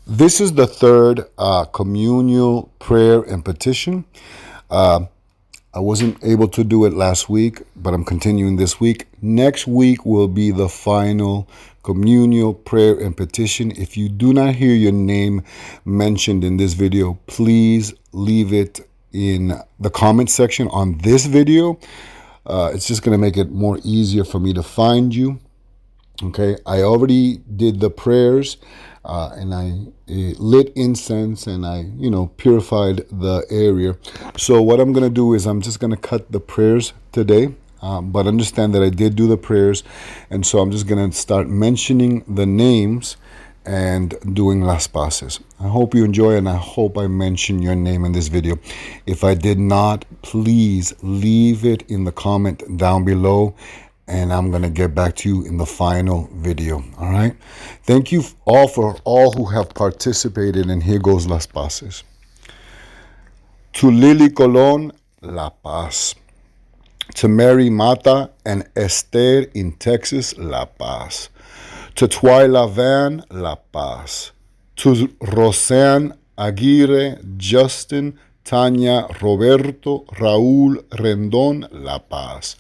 This is the third communal prayer and petition. I wasn't able to do it last week, but I'm continuing this week. Next week will be the final communal prayer and petition. If you do not hear your name mentioned in this video, please leave it in the comment section on this video. It's just going to make it more easier for me to find you. Okay, I already did the prayers and I lit incense and I, purified the area. So what I'm going to do is I'm just going to cut the prayers today. But understand that I did do the prayers. And so I'm just going to start mentioning the names and doing las paces. I hope you enjoy and I hope I mention your name in this video. If I did not, please leave it in the comment down below. And I'm going to get back to you in the final video. All right. Thank you all for all who have participated. And here goes Las Paces. To Lily Colon, La Paz. To Mary Mata and Esther in Texas, La Paz. To Twyla Van, La Paz. To Roseanne Aguirre, Justin, Tanya, Roberto, Raúl Rendón, La Paz.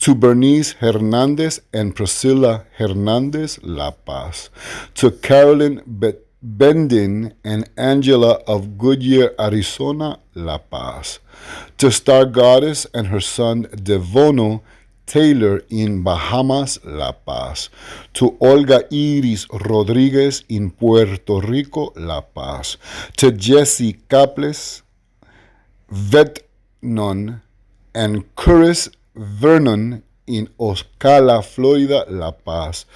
To Bernice Hernandez and Priscilla Hernandez, La Paz. To Carolyn Bendin and Angela of Goodyear, Arizona, La Paz. To Star Goddess and her son Devono Taylor in Bahamas, La Paz. To Olga Iris Rodriguez in Puerto Rico, La Paz. To Jesse Caples, Vetnon and Curtis Vernon in Ocala, Florida, La Paz.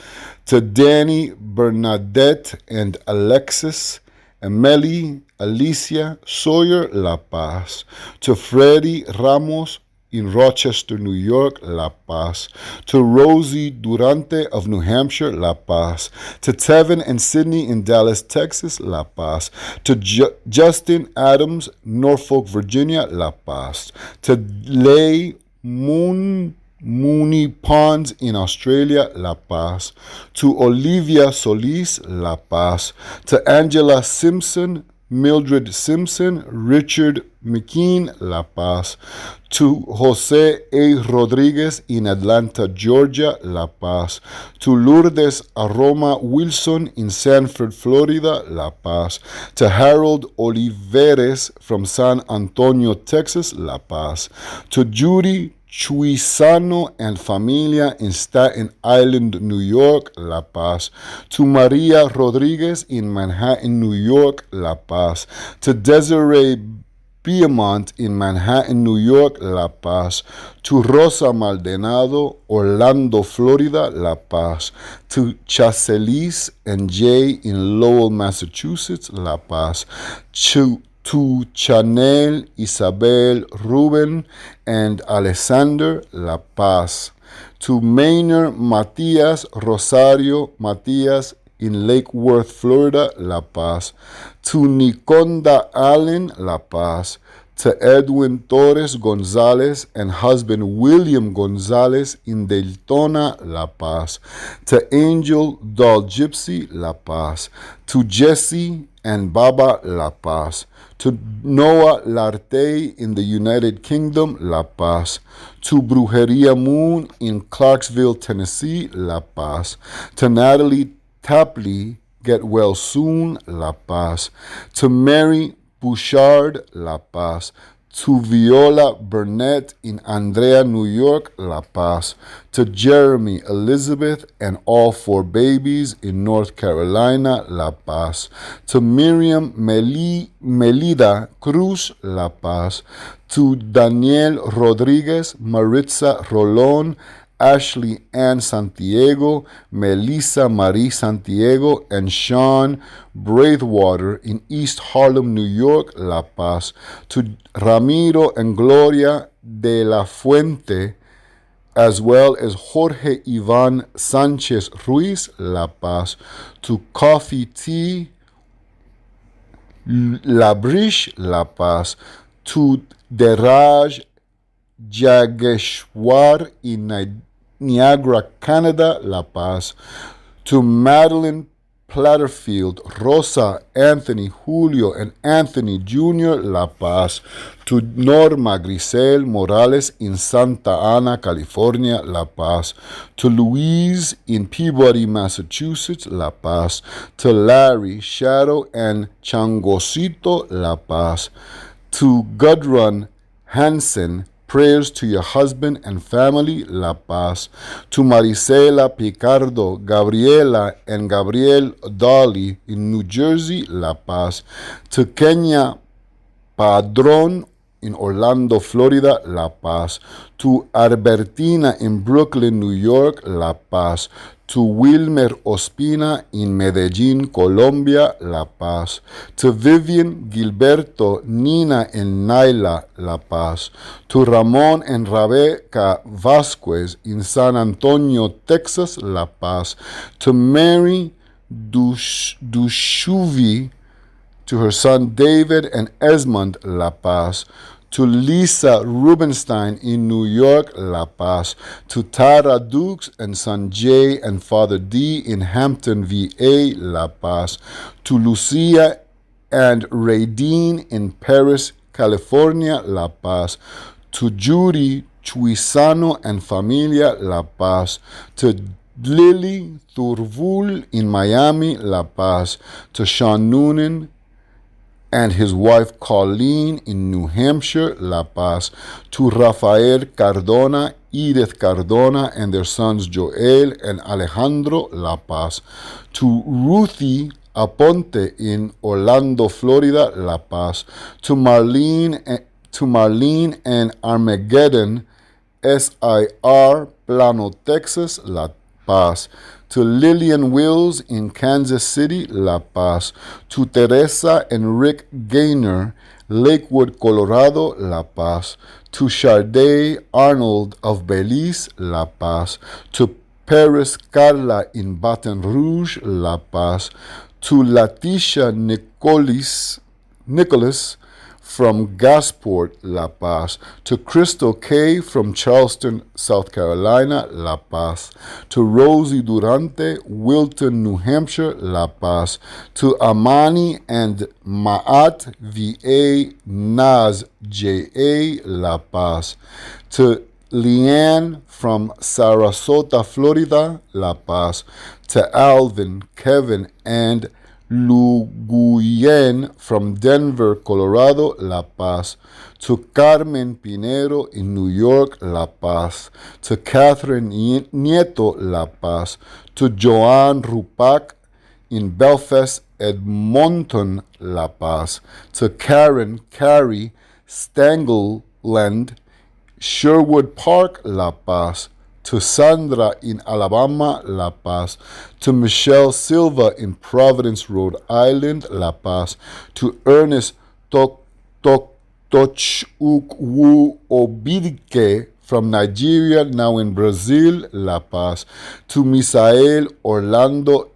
To Danny, Bernadette, and Alexis, Emily, Alicia Sawyer, La Paz. To Freddie Ramos in Rochester, New York, La Paz. To Rosie Durante of New Hampshire, La Paz. To Tevin and Sydney in Dallas, Texas, La Paz. To Justin Adams, Norfolk, Virginia, La Paz. To Leigh Mooney Ponds in Australia, La Paz. To Olivia Solis, La Paz. To Angela Simpson, Mildred Simpson, Richard McKean, La Paz. To Jose A. Rodriguez in Atlanta, Georgia, La Paz. To Lourdes Aroma Wilson in Sanford, Florida, La Paz. To Harold Oliveres from San Antonio, Texas, La Paz. To Judy Chuisano and Familia in Staten Island, New York, La Paz. To Maria Rodriguez in Manhattan, New York, La Paz. To Desiree Piedmont in Manhattan, New York, La Paz. To Rosa Maldonado, Orlando, Florida, La Paz. To Chaselis and Jay in Lowell, Massachusetts, La Paz. To Chanel, Isabel, Ruben, and Alexander, La Paz. To Maynard Matias, Rosario Matias in Lake Worth, Florida, La Paz. To Nikonda Allen, La Paz. To Edwin Torres Gonzalez and husband William Gonzalez in Daytona, La Paz. To Angel Doll Gypsy, La Paz. To Jesse and Baba, La Paz. To Noah Larte in the United Kingdom, La Paz. To Brujeria Moon in Clarksville, Tennessee, La Paz. To Natalie Tapley, get well soon, La Paz. To Mary Bouchard, La Paz. To Viola Burnett in Andrea, New York, La Paz. To Jeremy Elizabeth and all four babies in North Carolina, La Paz. To Miriam Melida Cruz, La Paz. To Daniel Rodriguez, Maritza Rolón, Ashley Ann Santiago, Melissa Marie Santiago, and Sean Braithwater in East Harlem, New York, La Paz. To Ramiro and Gloria de la Fuente, as well as Jorge Ivan Sanchez Ruiz, La Paz. To Coffee Tea Labrish, La Paz. To Deraj Jageshwar in Niagara, Canada, La Paz. To Madeline Platterfield, Rosa, Anthony, Julio, and Anthony Jr., La Paz. To Norma Grisel Morales in Santa Ana, California, La Paz. To Louise in Peabody, Massachusetts, La Paz. To Larry, Shadow, and Changosito, La Paz. To Gudrun Hansen, prayers to your husband and family, La Paz. To Marisela Picardo, Gabriela, and Gabriel Dolly in New Jersey, La Paz. To Kenya Padron in Orlando, Florida, La Paz. To Albertina in Brooklyn, New York, La Paz. To Wilmer Ospina in Medellín, Colombia, La Paz. To Vivian Gilberto Nina in Naila, La Paz. To Ramon and Rebecca Vasquez in San Antonio, Texas, La Paz. To Mary Dushuvi, to her son David and Esmond, La Paz. To Lisa Rubenstein in New York, La Paz. To Tara Dukes and son Jay and father D in Hampton, VA, La Paz. To Lucia and Raydeen in Paris, California, La Paz. To Judy Chuisano and Familia, La Paz. To Lily Turvul in Miami, La Paz. To Sean Noonan and his wife Colleen in New Hampshire, La Paz. To Rafael Cardona, Edith Cardona, and their sons Joel and Alejandro, La Paz. To Ruthie Aponte in Orlando, Florida, La Paz. To Marlene and Armageddon, SIR, Plano, Texas, La Paz. To Lillian Wills in Kansas City, La Paz. To Teresa and Rick Gaynor, Lakewood, Colorado, La Paz. To Sharday Arnold of Belize, La Paz. To Paris Carla in Baton Rouge, La Paz. To Leticia Nicholas from Gasport, La Paz. To Crystal K from Charleston, South Carolina, La Paz. To Rosie Durante, Wilton, New Hampshire, La Paz. To Amani and Maat, VA, Naz, JA, La Paz. To Leanne from Sarasota, Florida, La Paz. To Alvin, Kevin, and Luguyen from Denver, Colorado, La Paz. To Carmen Pinero in New York, La Paz. To Catherine Nieto, La Paz. To Joanne Rupak in Belfast, Edmonton, La Paz. To Karen Carey Stangleland, Sherwood Park, La Paz. To Sandra in Alabama, La Paz. To Michelle Silva in Providence, Rhode Island, La Paz. To Ernest Tochukwu Obidike from Nigeria, now in Brazil, La Paz. To Misael Orlando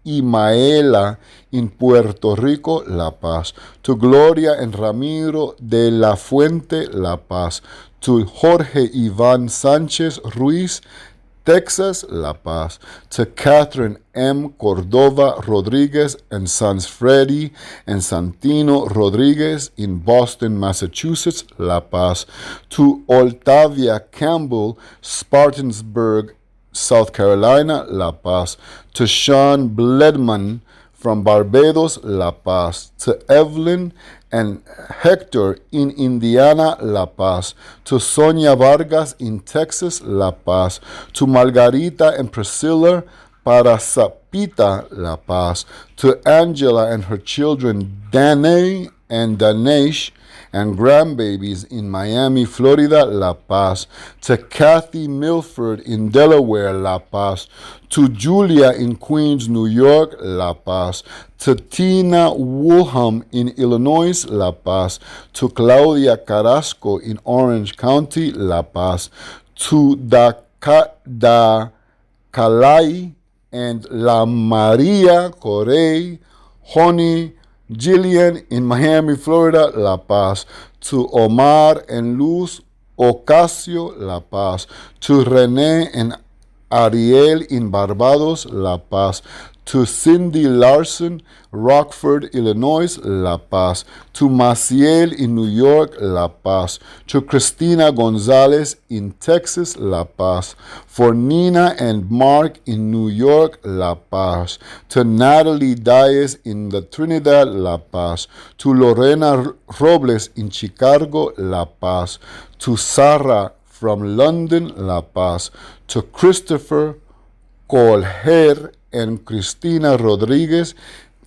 Imaela in Puerto Rico, La Paz. To Gloria and Ramiro de la Fuente, La Paz. To Jorge Iván Sánchez Ruiz, Texas, La Paz. To Catherine M. Cordova Rodriguez and sons Freddie and Santino Rodriguez in Boston, Massachusetts, La Paz. To Octavia Campbell, Spartansburg, South Carolina, La Paz. To Sean Bledman from Barbados, La Paz. To Evelyn and Hector in Indiana, La Paz. To Sonia Vargas in Texas, La Paz. To Margarita and Priscilla Parasapita, La Paz. To Angela and her children Danae and Danesh and grandbabies in Miami, Florida, La Paz. To Kathy Milford in Delaware, La Paz. To Julia in Queens, New York, La Paz. To Tina Woolham in Illinois, La Paz. To Claudia Carrasco in Orange County, La Paz. To Kalai and La Maria Corey, Honey, Jillian in Miami, Florida, La Paz. To Omar and Luz Ocasio, La Paz. To René and Ariel in Barbados, La Paz. To Cindy Larson, Rockford, Illinois, La Paz. To Maciel in New York, La Paz. To Christina Gonzalez in Texas, La Paz. For Nina and Mark in New York, La Paz. To Natalie Diaz in the Trinidad, La Paz. To Lorena Robles in Chicago, La Paz. To Sarah from London, La Paz. To Christopher Colher and Cristina Rodriguez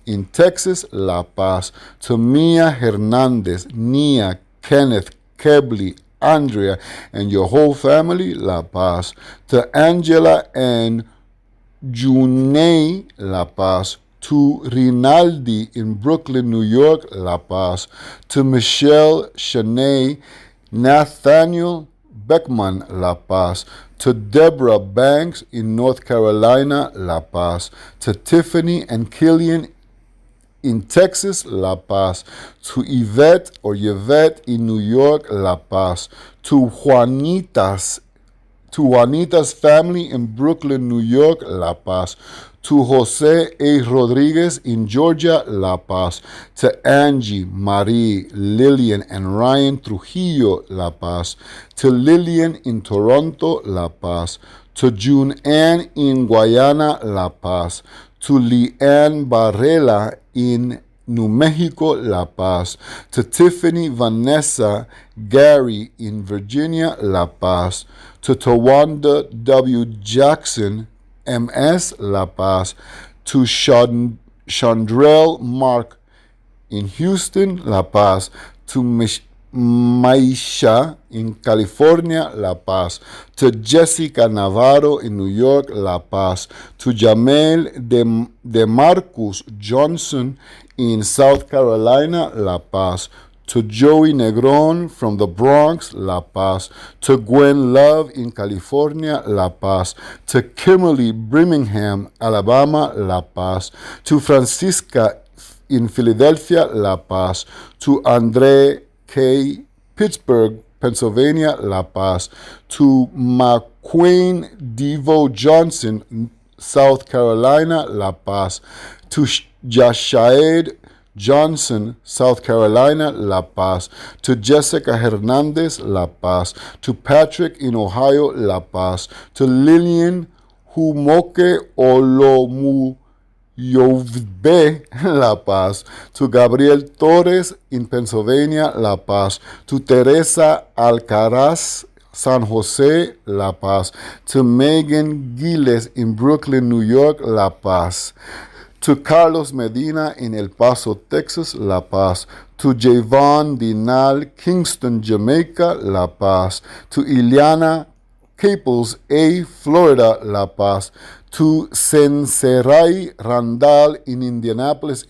in Texas, La Paz. To Mia Hernandez, Nia, Kenneth, Kebley, Andrea, and your whole family, La Paz. To Angela and Junei, La Paz. To Rinaldi in Brooklyn, New York, La Paz. To Michelle, Shanae, Nathaniel Beckman, La Paz. To Deborah Banks in North Carolina, La Paz. To Tiffany and Killian in Texas, La Paz. To Yvette or Yvette in New York, La Paz. To Juanita's family in Brooklyn, New York, La Paz. To Jose A. Rodriguez in Georgia, La Paz. To Angie, Marie, Lillian, and Ryan Trujillo, La Paz. To Lillian in Toronto, La Paz. To June Ann in Guyana, La Paz. To Leanne Barrela in New Mexico, La Paz. To Tiffany Vanessa Gary in Virginia, La Paz. To Tawanda W. Jackson, MS, La Paz. To Chandrell Mark in Houston, La Paz. To Maisha in California, La Paz. To Jessica Navarro in New York, La Paz. To Jamel de Marcus Johnson in South Carolina, La Paz. To Joey Negron from the Bronx, La Paz. To Gwen Love in California, La Paz. To Kimberly Birmingham, Alabama, La Paz. To Francisca in Philadelphia, La Paz. To Andre K. Pittsburgh, Pennsylvania, La Paz. To McQueen Devo Johnson, South Carolina, La Paz. To Jashaed Johnson, South Carolina, La Paz. To Jessica Hernandez, La Paz. To Patrick in Ohio, La Paz. To Lillian Humoke Olomu Yovbe, La Paz. To Gabriel Torres in Pennsylvania, La Paz. To Teresa Alcaraz, San Jose, La Paz. To Megan Giles in Brooklyn, New York, La Paz. To Carlos Medina in El Paso, Texas, La Paz. To Javon Dinal, Kingston, Jamaica, La Paz. To Ileana Caples A, Florida, La Paz. To Senserai Randall in Indianapolis,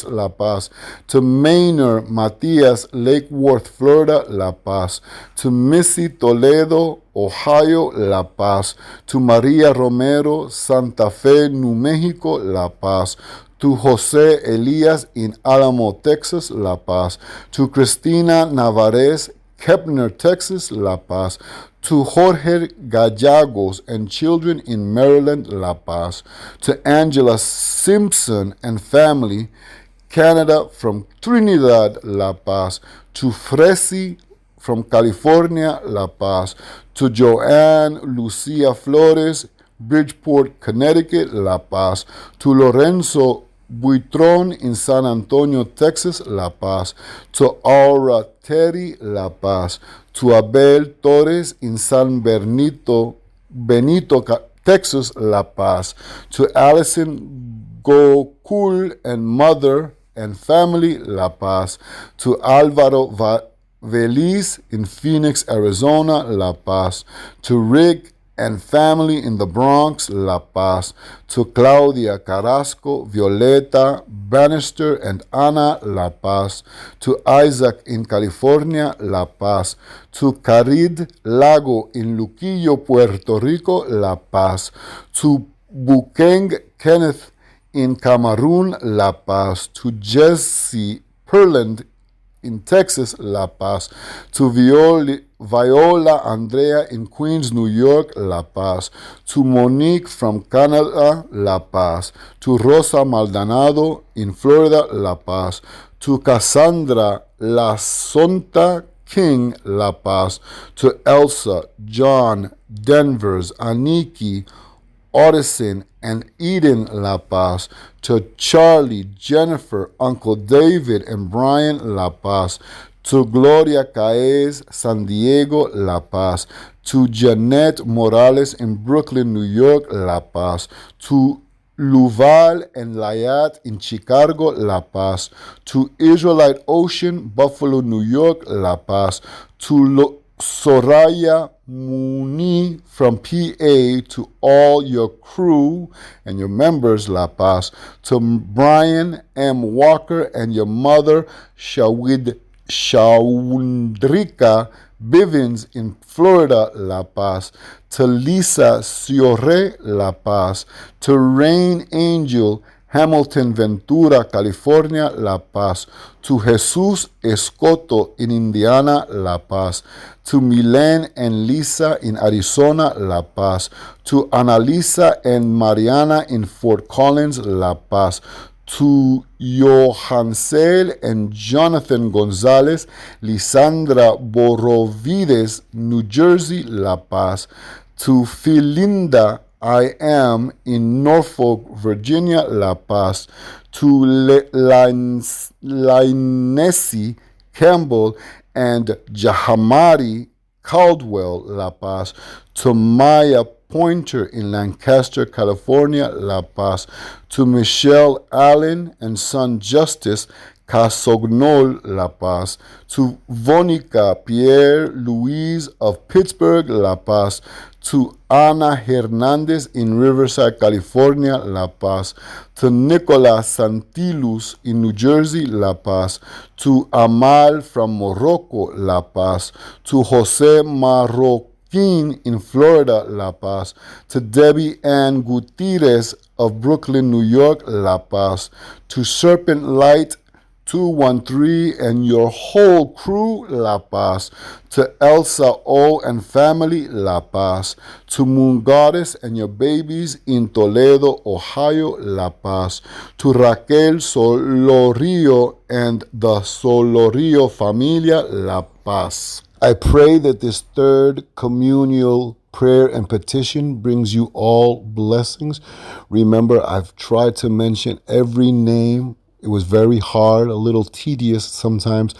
La Paz. To Maynor Matias, Lake Worth, Florida, La Paz. To Missy Toledo, Ohio, La Paz. To Maria Romero, Santa Fe, New Mexico, La Paz. To Jose Elias in Alamo, Texas, La Paz. To Cristina Navarez, Kepner, Texas, La Paz. To Jorge Gallegos and children in Maryland, La Paz. To Angela Simpson and family, Canada, from Trinidad, La Paz. To Fresi from California, La Paz. To Joanne Lucia Flores, Bridgeport, Connecticut, La Paz. To Lorenzo Buitron in San Antonio, Texas, La Paz. To Aura Terry, La Paz. To Abel Torres in San Benito, Texas, La Paz. To Allison Gokul and mother and family, La Paz. To Alvaro Veliz in Phoenix, Arizona, La Paz. To Rick and family in the Bronx, La Paz. To Claudia Carrasco, Violeta Bannister, and Ana, La Paz. To Isaac in California, La Paz. To Carid Lago in Luquillo, Puerto Rico, La Paz. To Bukeng Kenneth in Cameroon, La Paz. To Jesse Perland in Texas, La Paz. To Viola Andrea in Queens, New York, La Paz. To Monique from Canada, La Paz. To Rosa Maldonado in Florida, La Paz. To Cassandra La Sonta King, La Paz. To Elsa, John, Denvers, Aniki, Audison, and Eden, La Paz. To Charlie, Jennifer, Uncle David, and Brian, La Paz. To Gloria Caez, San Diego, La Paz. To Jeanette Morales in Brooklyn, New York, La Paz. To Luval and Layat in Chicago, La Paz. To Israelite Ocean, Buffalo, New York, La Paz. To Soraya Muni from PA, to all your crew and your members, La Paz. To Brian M. Walker and your mother, Shaundrika Bivens in Florida, La Paz. To Lisa Ciorre, La Paz. To Rain Angel, Hamilton Ventura, California, La Paz. To Jesus Escoto in Indiana, La Paz. To Milen and Lisa in Arizona, La Paz. To Annalisa and Mariana in Fort Collins, La Paz. To Johansel and Jonathan Gonzalez, Lisandra Borovides, New Jersey, La Paz. To Philinda I am in Norfolk, Virginia, La Paz. To Lainesi Campbell and Jahamari Caldwell, La Paz. To Maya Pointer in Lancaster, California, La Paz. To Michelle Allen and son Justice Casognol, La Paz. To Vonica Pierre Louise of Pittsburgh, La Paz. To Ana Hernandez in Riverside, California, La Paz. To Nicolas Santilus in New Jersey, La Paz. To Amal from Morocco, La Paz. To Jose Marroquin in Florida, La Paz. To Debbie Ann Gutierrez of Brooklyn, New York, La Paz. To Serpent Light 213 and your whole crew, La Paz. To Elsa O and family, La Paz. To Moon Goddess and your babies in Toledo, Ohio, La Paz. To Raquel Solorio and the Solorio familia, La Paz. I pray that this third communal prayer and petition brings you all blessings. Remember, I've tried to mention every name. It was very hard, a little tedious sometimes.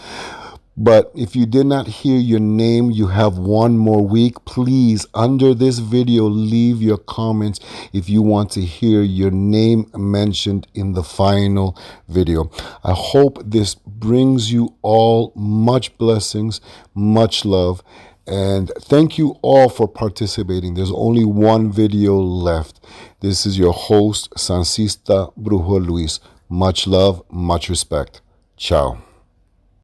But if you did not hear your name, you have one more week. Please, under this video, leave your comments if you want to hear your name mentioned in the final video. I hope this brings you all much blessings, much love. And thank you all for participating. There's only one video left. This is your host, Sancista Brujo Luis. Much love, much respect. Ciao.